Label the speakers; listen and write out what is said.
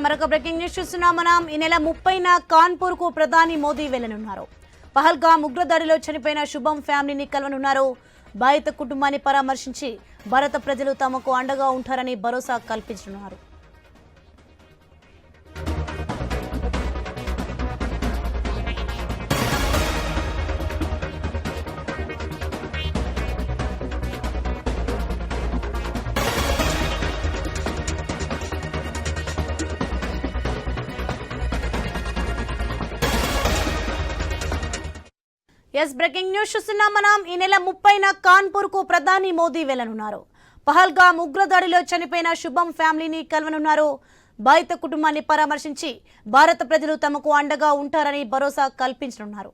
Speaker 1: మరొక breaking news చూస్తున్నాం మనం. ఈ నెల 30న కాన్పూర్ కు ప్రధాని మోదీ వెళ్లనున్నారు. పహల్గామ్ ఉగ్రదాడిలో చనిపోయిన శుభం ఫ్యామిలీని కలవనున్నారు. బాధిత కుటుంబాన్ని పరామర్శించి భారత ప్రజలు తమకు అండగా ఉంటారని భరోసా కల్పించనున్నారు. బ్రేకింగ్ న్యూస్ చూస్తున్నాం మనం. ఈ నెల 30న కాన్పూర్ కు ప్రధాని మోదీ వెళ్లనున్నారు. పహల్గామ్ ఉగ్రదాడిలో చనిపోయిన శుభం ఫ్యామిలీని కలవనున్నారు. బాధిత కుటుంబాన్ని పరామర్శించి భారత ప్రజలు తమకు అండగా ఉంటారని భరోసా కల్పించనున్నారు.